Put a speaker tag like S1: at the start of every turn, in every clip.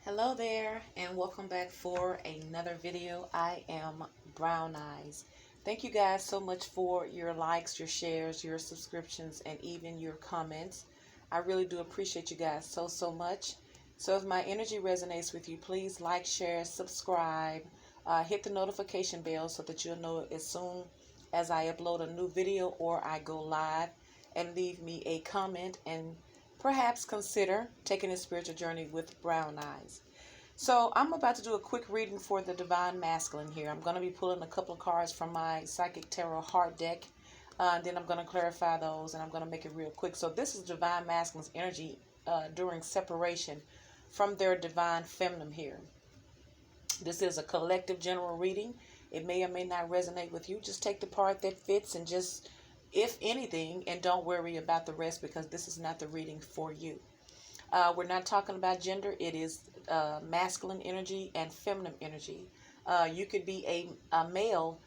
S1: Hello there, and welcome back for another video. I am Brown Eyes. Thank you guys so much for your likes, your shares, your subscriptions, and even your comments. I really do appreciate you guys so much. So if my energy resonates with you, please like, share, subscribe, hit the notification bell so that you'll know as soon as I upload a new video or I go live, and leave me a comment and perhaps consider taking a spiritual journey with Brown Eyes. So I'm about to do a quick reading for the Divine Masculine here. I'm going to be pulling a couple of cards from my Psychic Tarot Heart deck. And then I'm going to clarify those, and I'm going to make it real quick. So this is Divine Masculine's energy during separation from their Divine Feminine here. This is a collective general reading. It may or may not resonate with you. Just take the part that fits and just, if anything, and don't worry about the rest, because this is not the reading for you. We're not talking about gender. It is masculine energy and feminine energy. You could be a male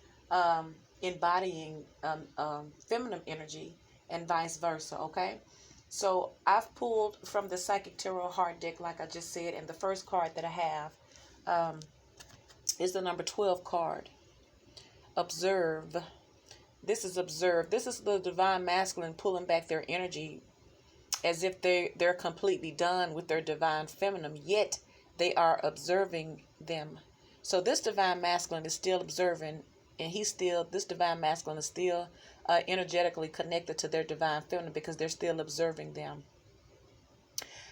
S1: embodying feminine energy and vice versa, okay? So I've pulled from the Psychic Tarot Heart deck, like I just said, and the first card that I have is the number 12 card. Observe. This is observe. This is the Divine Masculine pulling back their energy as if they're completely done with their Divine Feminine, yet they are observing them. So this Divine Masculine is still observing, and this Divine Masculine is still energetically connected to their Divine Feminine because they're still observing them.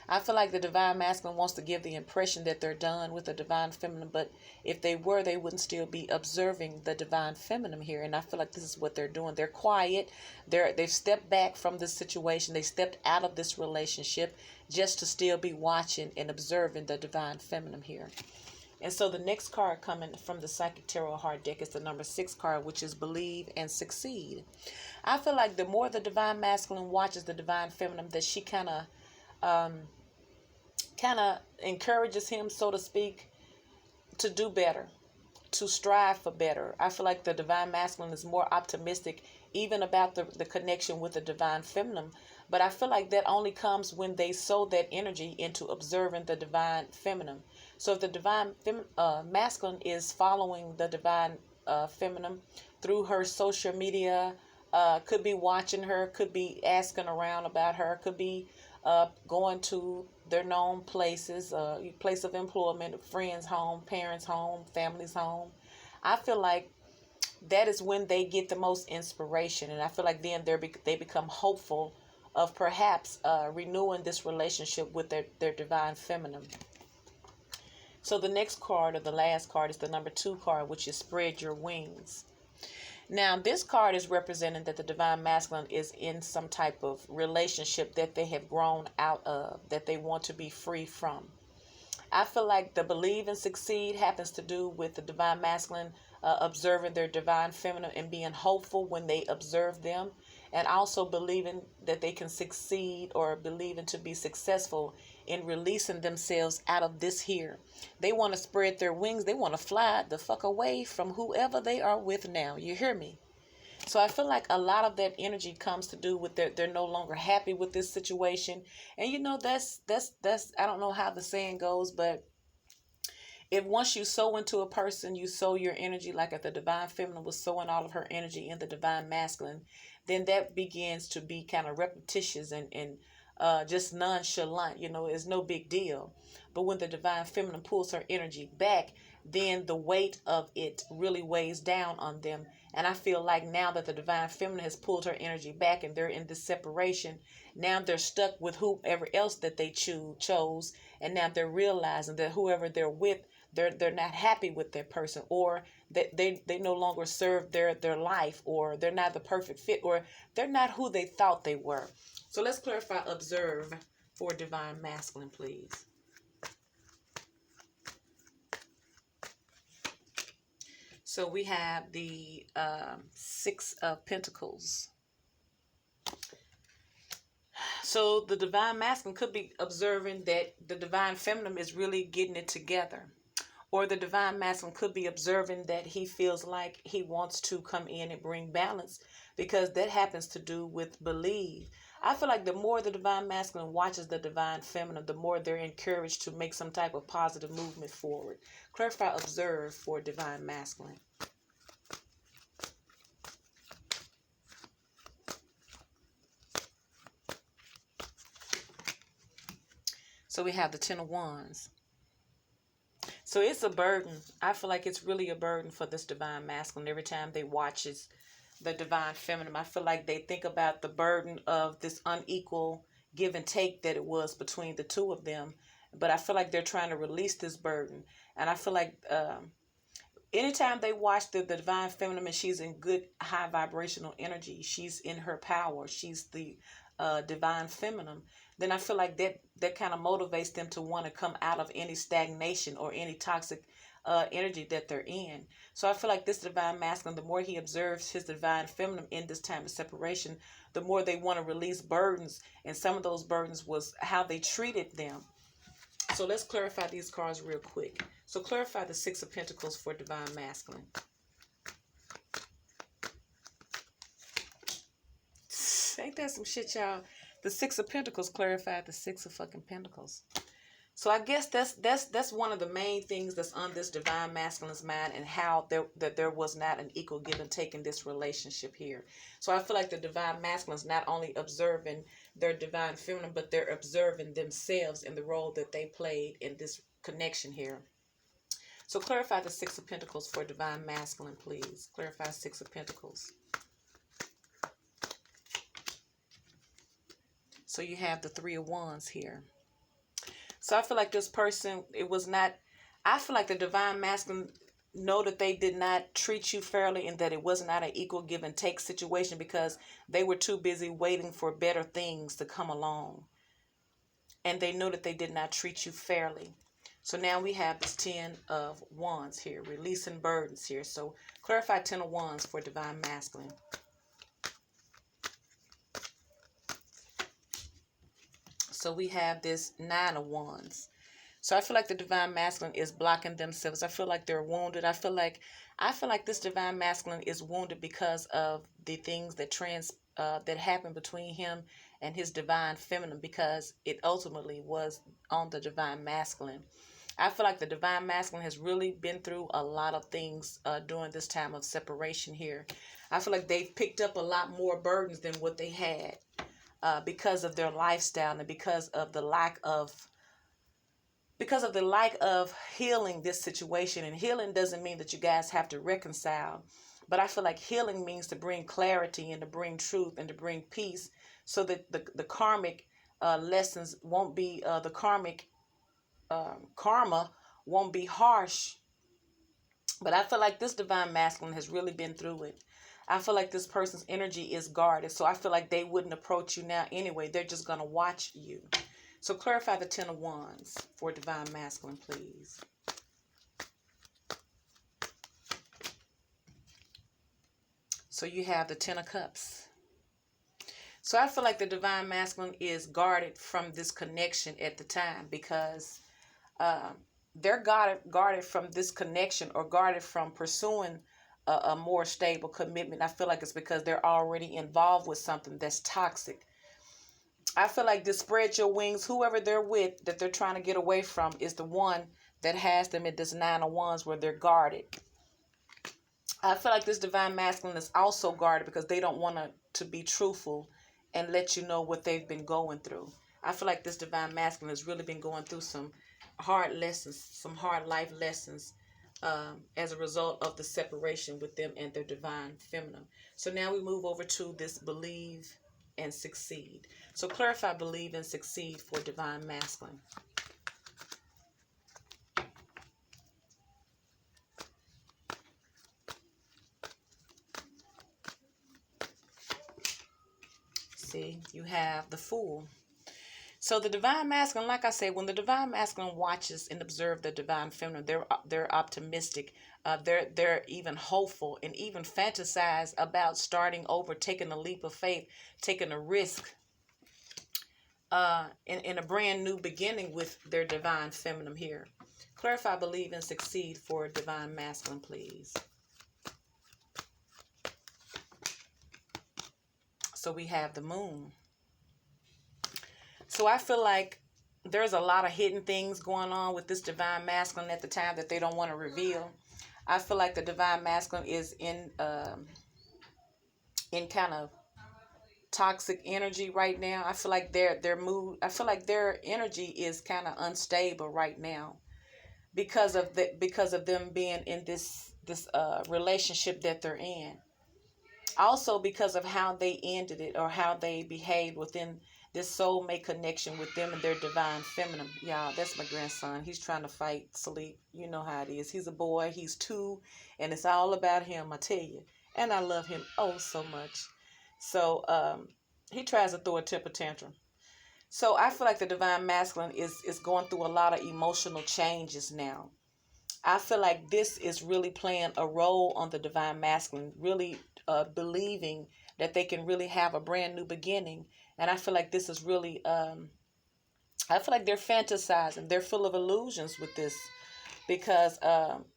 S1: I feel like the Divine Masculine wants to give the impression that they're done with the Divine Feminine, but if they were, they wouldn't still be observing the Divine Feminine here. And I feel like this is what they're doing. They're quiet. They've stepped back from this situation. They stepped out of this relationship just to still be watching and observing the Divine Feminine here. And so the next card coming from the Psychic Tarot Heart deck is the number 6 card, which is Believe and Succeed. I feel like the more the Divine Masculine watches the Divine Feminine, that she kind of encourages him, so to speak, to do better, to strive for better. I feel like the Divine Masculine is more optimistic even about the connection with the Divine Feminine. But I feel like that only comes when they sow that energy into observing the Divine Feminine. So if the Divine Masculine is following the Divine Feminine through her social media, could be watching her, could be asking around about her, could be going to their known places, place of employment, friends' home, parents' home, family's home. I feel like that is when they get the most inspiration, and I feel like then they become hopeful of perhaps renewing this relationship with their Divine Feminine. So the next card, or the last card, is the number 2 card, which is Spread Your Wings. Now, this card is representing that the Divine Masculine is in some type of relationship that they have grown out of, that they want to be free from. I feel like the Believe and Succeed happens to do with the Divine Masculine observing their Divine Feminine and being hopeful when they observe them, and also believing that they can succeed, or believing to be successful in releasing themselves out of this here. They want to spread their wings. They want to fly the fuck away from whoever they are with now. You hear me? So I feel like a lot of that energy comes to do with they're no longer happy with this situation. And you know, that's I don't know how the saying goes, but if once you sow into a person, you sow your energy, like if the Divine Feminine was sowing all of her energy in the Divine Masculine, then that begins to be kind of repetitious and just nonchalant. You know, it's no big deal. But when the Divine Feminine pulls her energy back, then the weight of it really weighs down on them. And I feel like now that the Divine Feminine has pulled her energy back and they're in this separation, now they're stuck with whoever else that they chose. And now they're realizing that whoever they're with, they're not happy with that person, or that they no longer serve their life, or they're not the perfect fit, or they're not who they thought they were. So let's clarify observe for Divine Masculine, please. So we have the 6 of Pentacles. So the Divine Masculine could be observing that the Divine Feminine is really getting it together. Or the Divine Masculine could be observing that he feels like he wants to come in and bring balance, because that happens to do with believe. I feel like the more the divine masculine watches the divine feminine, the more they're encouraged to make some type of positive movement forward. Clarify, observe for divine masculine. So we have the Ten of Wands. So it's a burden. I feel like it's really a burden for this divine masculine. Every time they watch the divine feminine, I feel like they think about the burden of this unequal give and take that it was between the two of them. But I feel like they're trying to release this burden. And I feel like anytime they watch the divine feminine and she's in good high vibrational energy, she's in her power, she's the divine feminine, then I feel like that kind of motivates them to want to come out of any stagnation or any toxic energy that they're in. So I feel like this divine masculine, the more he observes his divine feminine in this time of separation, the more they want to release burdens. And some of those burdens was how they treated them. So let's clarify these cards real quick. So clarify the Six of Pentacles for divine masculine. Ain't that some shit, y'all? The Six of Pentacles clarified the Six of fucking Pentacles. So I guess that's one of the main things that's on this divine masculine's mind, and how there was not an equal give and take in this relationship here. So I feel like the divine masculine is not only observing their divine feminine, but they're observing themselves and the role that they played in this connection here. So clarify the Six of Pentacles for divine masculine, please. Clarify Six of Pentacles. So you have the Three of Wands here. So I feel like this person, I feel like the divine masculine know that they did not treat you fairly, and that it was not an equal give and take situation, because they were too busy waiting for better things to come along. And they know that they did not treat you fairly. So now we have this Ten of Wands here, releasing burdens here. So clarify Ten of Wands for divine masculine. So we have this Nine of Wands. So I feel like the divine masculine is blocking themselves. I feel like they're wounded. I feel like this divine masculine is wounded because of the things that happened between him and his divine feminine, because it ultimately was on the divine masculine. I feel like the divine masculine has really been through a lot of things during this time of separation here. I feel like they've picked up a lot more burdens than what they had. Because of their lifestyle, and because of the lack of healing this situation. And healing doesn't mean that you guys have to reconcile, but I feel like healing means to bring clarity and to bring truth and to bring peace, so that the karmic lessons won't be the karmic karma won't be harsh. But I feel like this divine masculine has really been through it. I feel like this person's energy is guarded. So I feel like they wouldn't approach you now anyway. They're just going to watch you. So clarify the Ten of Wands for divine masculine, please. So you have the Ten of Cups. So I feel like the divine masculine is guarded from this connection at the time, because they're guarded from this connection, or guarded from pursuing a more stable commitment. I feel like it's because they're already involved with something that's toxic. I feel like this spread your wings, whoever they're with that they're trying to get away from, is the one that has them at this Nine of Wands where they're guarded. I feel like this divine masculine is also guarded because they don't want to be truthful and let you know what they've been going through. I feel like this divine masculine has really been going through some hard lessons, some hard life lessons, as a result of the separation with them and their divine feminine. So now we move over to this Believe and Succeed. So clarify Believe and Succeed for divine masculine. See, you have the Fool. So the divine masculine, like I said, when the divine masculine watches and observes the divine feminine, they're optimistic. They're even hopeful, and even fantasize about starting over, taking a leap of faith, taking a risk in a brand new beginning with their divine feminine here. Clarify Believe and Succeed for divine masculine, please. So we have the Moon. So I feel like there's a lot of hidden things going on with this divine masculine at the time that they don't want to reveal. I feel like the divine masculine is in kind of toxic energy right now. I feel like their mood, I feel like their energy is kind of unstable right now because of them being in this relationship that they're in. Also because of how they ended it or how they behaved within this soulmate connection with them and their divine feminine. Y'all, that's my grandson. He's trying to fight sleep. You know how it is. He's a boy. He's 2, and it's all about him, I tell you. And I love him oh so much. So he tries to throw a temper tantrum. So I feel like the divine masculine is going through a lot of emotional changes now. I feel like this is really playing a role on the divine masculine, really believing that they can really have a brand new beginning. And I feel like this is really, I feel like they're fantasizing. They're full of illusions with this because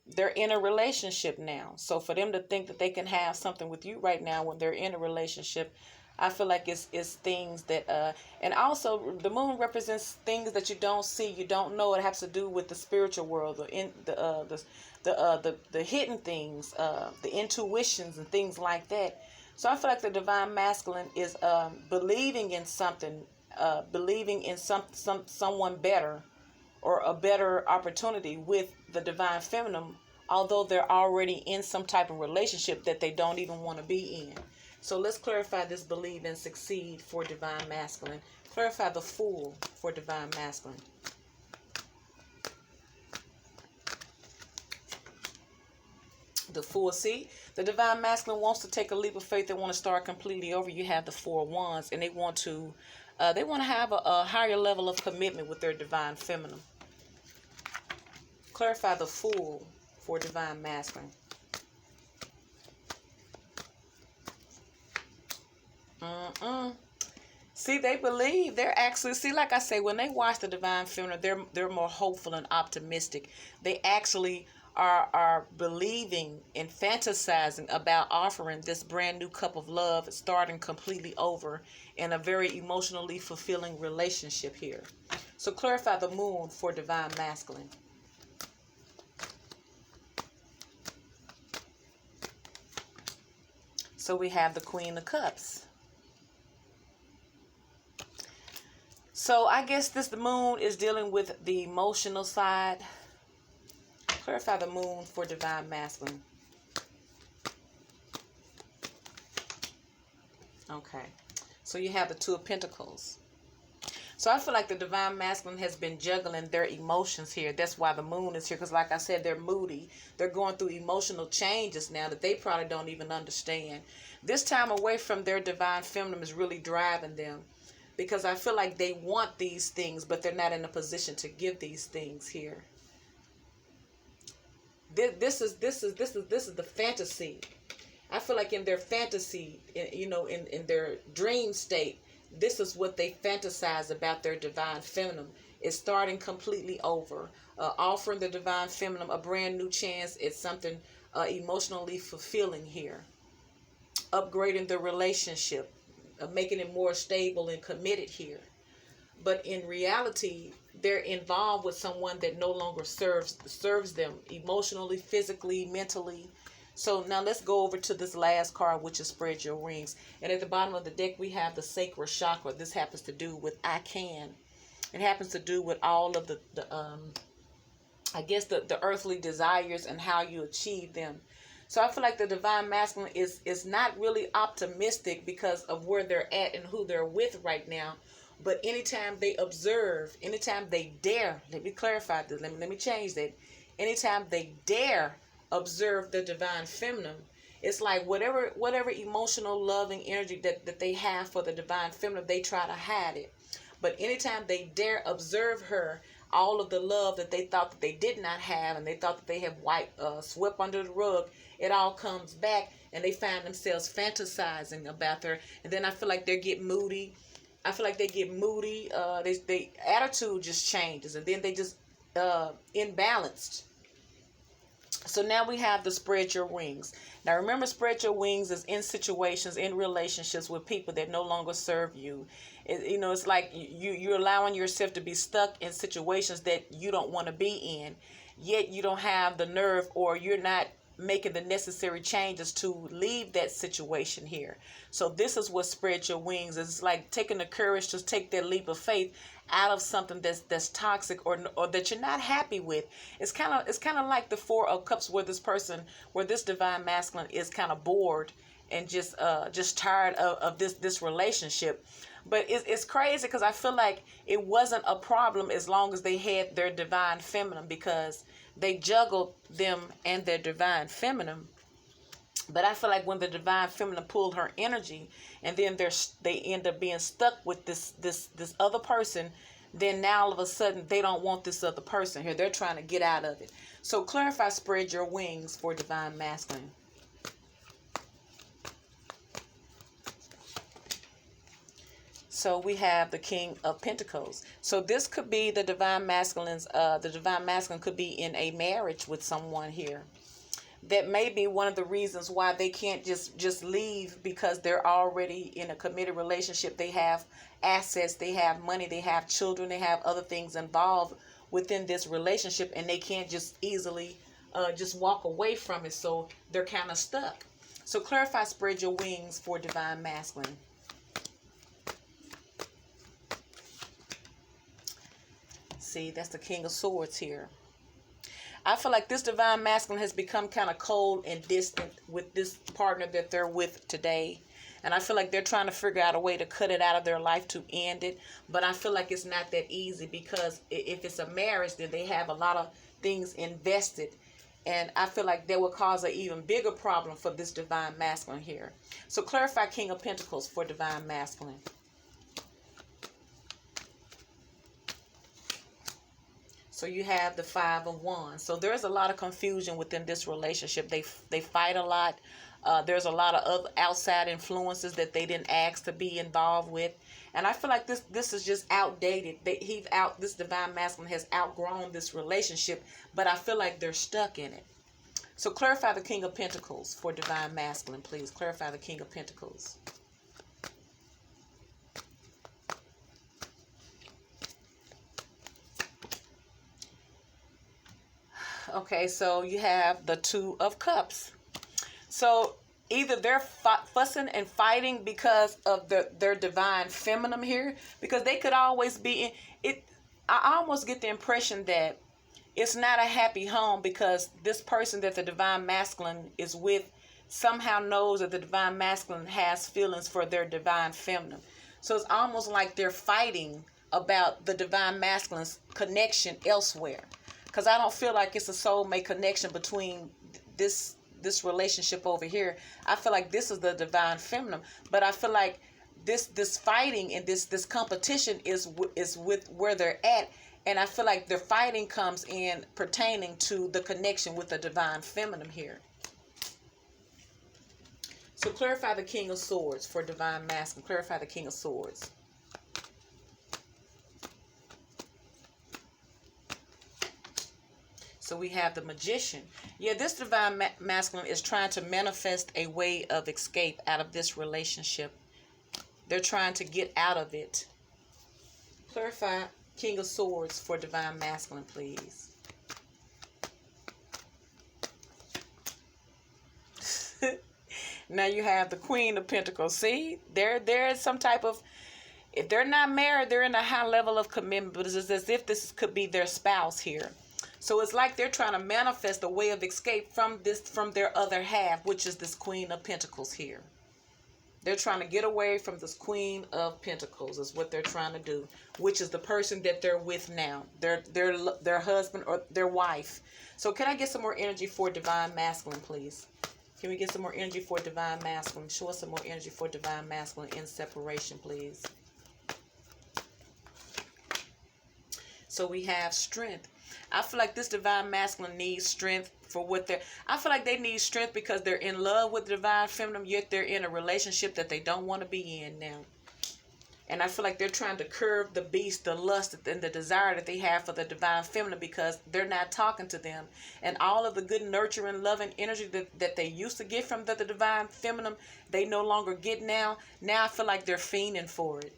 S1: they're in a relationship now. So for them to think that they can have something with you right now when they're in a relationship, I feel like it's things that and also the moon represents things that you don't see, you don't know. It has to do with the spiritual world, the hidden things, the intuitions and things like that. So I feel like the divine masculine is believing in something, believing in someone better or a better opportunity with the divine feminine, although they're already in some type of relationship that they don't even want to be in. So let's clarify this believe and succeed for divine masculine. Clarify the fool for divine masculine. The fool, see, the divine masculine wants to take a leap of faith. They want to start completely over. You have the 4 of Wands, and they want to have a higher level of commitment with their divine feminine. Clarify the fool for divine masculine. See, they believe. They're actually, see, like I say, when they watch the divine feminine, they're more hopeful and optimistic. They actually are believing and fantasizing about offering this brand new cup of love, starting completely over in a very emotionally fulfilling relationship here. So clarify the moon for divine masculine. So we have the Queen of Cups. So I guess the moon is dealing with the emotional side. Clarify the moon for divine masculine. Okay. So you have the 2 of Pentacles. So I feel like the divine masculine has been juggling their emotions here. That's why the moon is here. Because like I said, they're moody. They're going through emotional changes now that they probably don't even understand. This time away from their divine feminine is really driving them. Because I feel like they want these things, but they're not in a position to give these things here. This is the fantasy. I feel like in their fantasy, in their dream state, this is what they fantasize about their divine feminine. It's starting completely over, offering the divine feminine a brand new chance at something emotionally fulfilling here, upgrading the relationship, making it more stable and committed here. But in reality, they're involved with someone that no longer serves them emotionally, physically, mentally. So now let's go over to this last card, which is Spread Your Wings. And at the bottom of the deck, we have the sacral chakra. This happens to do with I can. It happens to do with all of the earthly desires and how you achieve them. So I feel like the divine masculine is not really optimistic because of where they're at and who they're with right now. But anytime they observe, anytime they dare, let me clarify this, let me change that. Anytime they dare observe the divine feminine, it's like whatever emotional loving energy that they have for the divine feminine, they try to hide it. But anytime they dare observe her, all of the love that they thought that they did not have and they thought that they had swept under the rug, it all comes back and they find themselves fantasizing about her. And then I feel like they get moody. They attitude just changes, and then they just imbalanced. So now we have the spread your wings. Now remember, spread your wings is in situations, in relationships with people that no longer serve you. It's like you're allowing yourself to be stuck in situations that you don't want to be in, yet you don't have the nerve, or you're not making the necessary changes to leave that situation here. So this is what spread your wings is. It's like taking the courage to take that leap of faith out of something that's toxic, or that you're not happy with. It's kind of like the Four of Cups, where this divine masculine is kind of bored and just tired of this relationship. But it's crazy, because I feel like it wasn't a problem as long as they had their divine feminine, because they juggled them and their divine feminine. But I feel like when the divine feminine pulled her energy, and then they end up being stuck with this other person, then now all of a sudden they don't want this other person here. They're trying to get out of it. So clarify, spread your wings for divine masculine. So we have the King of Pentacles. So this could be the divine masculine's. The divine masculine could be in a marriage with someone here. That may be one of the reasons why they can't just leave, because they're already in a committed relationship. They have assets, they have money, they have children, they have other things involved within this relationship, and they can't just easily just walk away from it. So they're kind of stuck. So clarify, spread your wings for divine masculine. See, that's the King of Swords here. I feel like this divine masculine has become kind of cold and distant with this partner that they're with today. And I feel like they're trying to figure out a way to cut it out of their life, to end it. But I feel like it's not that easy, because if it's a marriage, then they have a lot of things invested. And I feel like that will cause an even bigger problem for this divine masculine here. So clarify, King of Pentacles for divine masculine. So you have the Five of Wands. So there's a lot of confusion within this relationship. They fight a lot. There's a lot of other outside influences that they didn't ask to be involved with. And I feel like this is just outdated. This divine masculine has outgrown this relationship, but I feel like they're stuck in it. So clarify the King of Pentacles for divine masculine, please. Clarify the King of Pentacles. Okay, so you have the Two of Cups. So either they're fussing and fighting because of their divine feminine here, because they could always be in it. I almost get the impression that it's not a happy home, because this person that the divine masculine is with somehow knows that the divine masculine has feelings for their divine feminine. So it's almost like they're fighting about the divine masculine's connection elsewhere. Because I don't feel like it's a soulmate connection between this relationship over here. I feel like this is the divine feminine, but I feel like this fighting and this competition is with where they're at, and I feel like their fighting comes in pertaining to the connection with the divine feminine here. So clarify the King of Swords for divine masculine. Clarify the King of Swords. So we have the Magician. Yeah, this divine masculine is trying to manifest a way of escape out of this relationship. They're trying to get out of it. Clarify King of Swords for divine masculine, please. Now you have the Queen of Pentacles. See, there is some type of, if they're not married, they're in a high level of commitment, but it's as if this could be their spouse here. So it's like they're trying to manifest a way of escape from their other half, which is this Queen of Pentacles here. They're trying to get away from this Queen of Pentacles is what they're trying to do, which is the person that they're with now, their husband or their wife. So can I get some more energy for divine masculine, please? Can we get some more energy for divine masculine? Show us some more energy for divine masculine in separation, please. So we have strength. I feel like this divine masculine needs strength for what I feel like they need strength because they're in love with the divine feminine, yet they're in a relationship that they don't want to be in now. And I feel like they're trying to curb the beast, the lust, and the desire that they have for the divine feminine, because they're not talking to them. And all of the good, nurturing, loving energy that they used to get from the divine feminine, they no longer get now. Now I feel like they're fiending for it.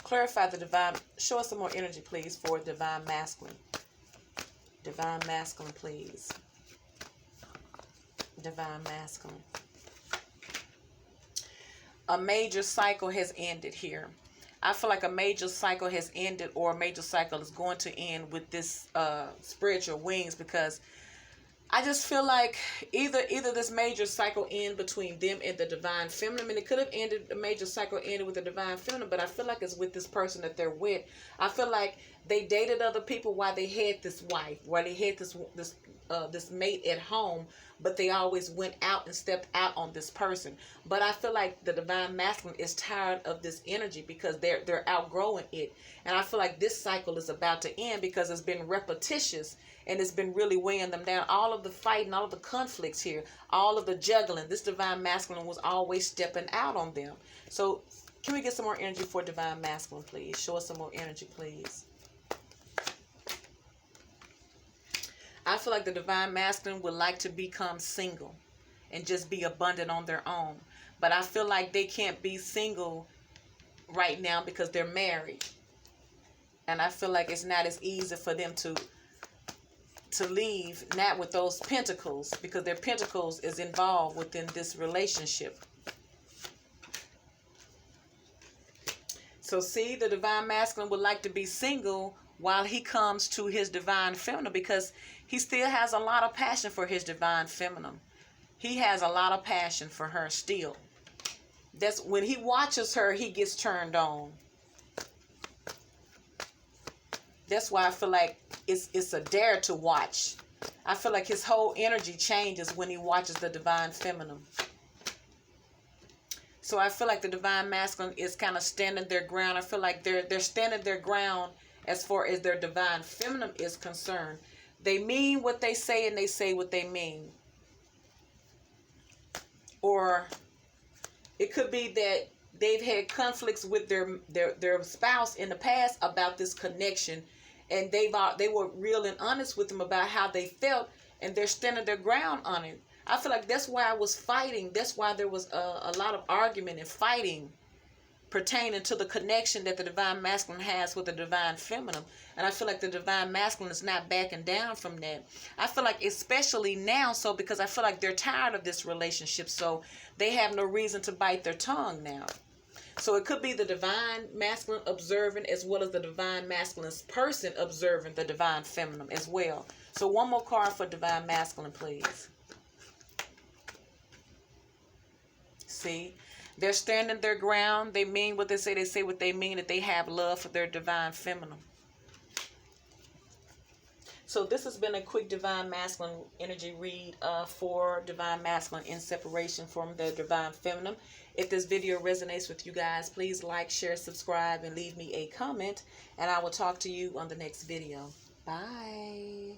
S1: Clarify the divine. Show us some more energy, please, for divine masculine. Divine masculine, please. Divine masculine. A major cycle has ended here. I feel like a major cycle has ended, or a major cycle is going to end with this spread your wings, because I just feel like either this major cycle end between them and the divine feminine. I mean, it could have ended, a major cycle ended with the divine feminine, but I feel like it's with this person that they're with. I feel like they dated other people while they had this wife, while they had this mate at home, but they always went out and stepped out on this person. But I feel like the divine masculine is tired of this energy, because they're outgrowing it. And I feel like this cycle is about to end, because it's been repetitious and it's been really weighing them down. All of the fighting, all of the conflicts here, all of the juggling, this divine masculine was always stepping out on them. So can we get some more energy for divine masculine, please? Show us some more energy, please. I feel like the divine masculine would like to become single and just be abundant on their own. But I feel like they can't be single right now because they're married. And I feel like it's not as easy for them to leave, not with those pentacles, because their pentacles is involved within this relationship. So see, the divine masculine would like to be single while he comes to his divine feminine, because he still has a lot of passion for his divine feminine. He has a lot of passion for her still. That's when he watches her, he gets turned on. That's why I feel like it's a dare to watch. I feel like his whole energy changes when he watches the divine feminine. So I feel like the divine masculine is kind of standing their ground. I feel like they're standing their ground as far as their divine feminine is concerned. They mean what they say, and they say what they mean. Or it could be that they've had conflicts with their spouse in the past about this connection, and they were real and honest with them about how they felt, and they're standing their ground on it. I feel like that's why I was fighting. That's why there was a lot of argument and fighting pertaining to the connection that the divine masculine has with the divine feminine. And I feel like the divine masculine is not backing down from that. I feel like especially now, so because I feel like they're tired of this relationship, so they have no reason to bite their tongue now. So it could be the divine masculine observing, as well as the divine masculine's person observing the divine feminine as well. So one more card for divine masculine, please. See, they're standing their ground. They mean what they say what they mean, that they have love for their divine feminine. So this has been a quick divine masculine energy read for divine masculine in separation from the divine feminine. If this video resonates with you guys, please like, share, subscribe, and leave me a comment. And I will talk to you on the next video. Bye.